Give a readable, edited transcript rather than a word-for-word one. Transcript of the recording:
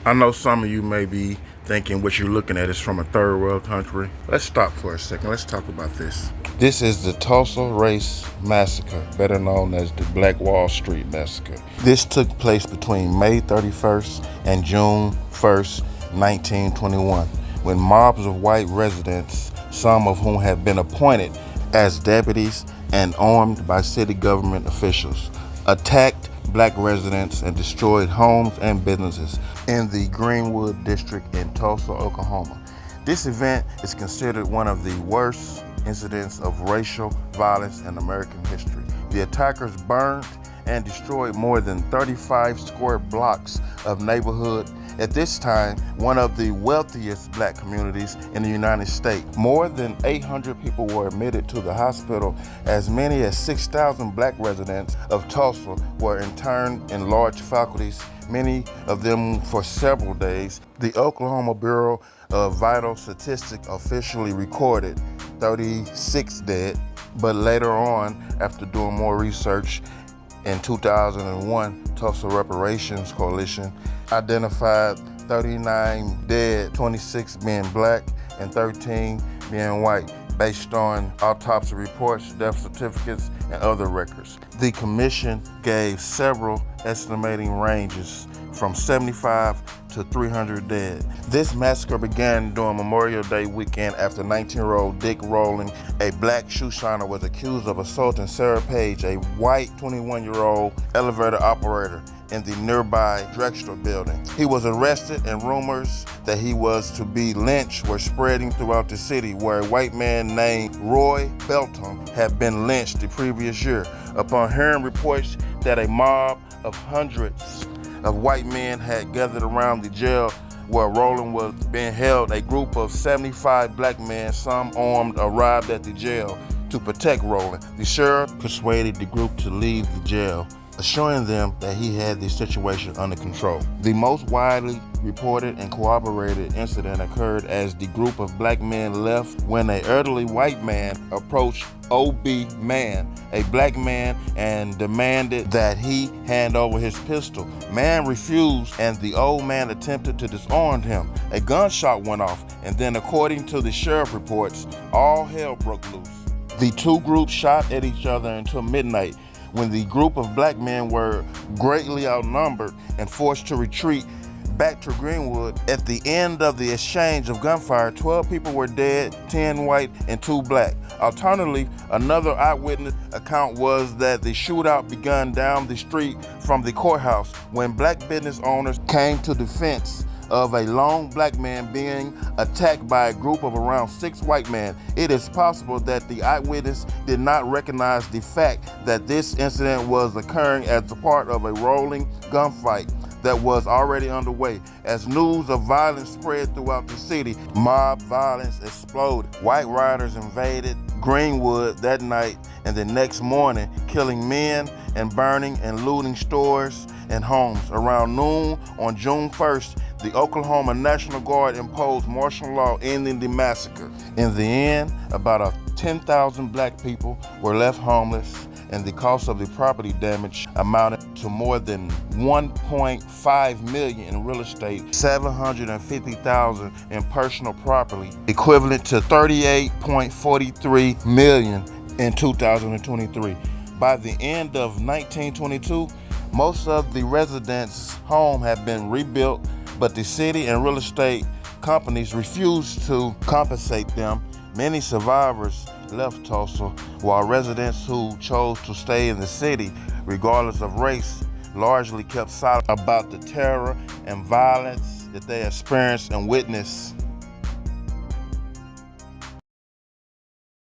I know some of you may be thinking what you're looking at is from a third world country. Let's stop for a second. Let's talk about this. This is the Tulsa Race Massacre, better known as the Black Wall Street Massacre. This took place between May 31st and June 1st, 1921, when mobs of white residents, some of whom had been appointed as deputies and armed by city government officials, attacked black residents and destroyed homes and businesses in the Greenwood district in Tulsa, Oklahoma. This event is considered one of the worst incidents of racial violence in American history. The attackers burned and destroyed more than 35 square blocks of neighborhood, at this time one of the wealthiest black communities in the United States. More than 800 people were admitted to the hospital. As many as 6,000 black residents of Tulsa were interned in large faculties, many of them for several days. The Oklahoma Bureau of Vital Statistics officially recorded 36 dead, but later on, after doing more research, in 2001, Tulsa Reparations Coalition identified 39 dead, 26 being black and 13 being white, based on autopsy reports, death certificates, and other records. The commission gave several estimating ranges from 75 to 300 dead. This massacre began during Memorial Day weekend after 19-year-old Dick Rowling, a black shoe shiner, was accused of assaulting Sarah Page, a white 21-year-old elevator operator in the nearby drugstore building. He was arrested, and rumors that he was to be lynched were spreading throughout the city, where a white man named Roy Belton had been lynched the previous year. Upon hearing reports that a mob of hundreds of white men had gathered around the jail where Rowling was being held, a group of 75 black men, some armed, arrived at the jail to protect Rowling. The sheriff persuaded the group to leave the jail, assuring them that he had the situation under control. The most widely reported and corroborated incident occurred as the group of black men left when an elderly white man approached O.B. Mann, a black man, and demanded that he hand over his pistol. Mann refused, and the old man attempted to disarm him. A gunshot went off, and then, according to the sheriff reports, all hell broke loose. The two groups shot at each other until midnight, when the group of black men were greatly outnumbered and forced to retreat back to Greenwood. At the end of the exchange of gunfire, 12 people were dead, 10 white and 2 black. Alternatively, another eyewitness account was that the shootout began down the street from the courthouse when black business owners came to defense of a lone black man being attacked by a group of around 6 white men. It is possible that the eyewitness did not recognize the fact that this incident was occurring as a part of a rolling gunfight that was already underway. As news of violence spread throughout the city, mob violence exploded. White rioters invaded Greenwood that night and the next morning, killing men and burning and looting stores and homes. Around noon on June 1st, the Oklahoma National Guard imposed martial law, ending the massacre. In the end, about 10,000 black people were left homeless, and the cost of the property damage amounted to more than $1.5 million in real estate, $750,000 in personal property, equivalent to $38.43 million in 2023. By the end of 1922, most of the residents' homes had been rebuilt, but the city and real estate companies refused to compensate them. Many survivors left Tulsa, while residents who chose to stay in the city, regardless of race, largely kept silent about the terror and violence that they experienced and witnessed.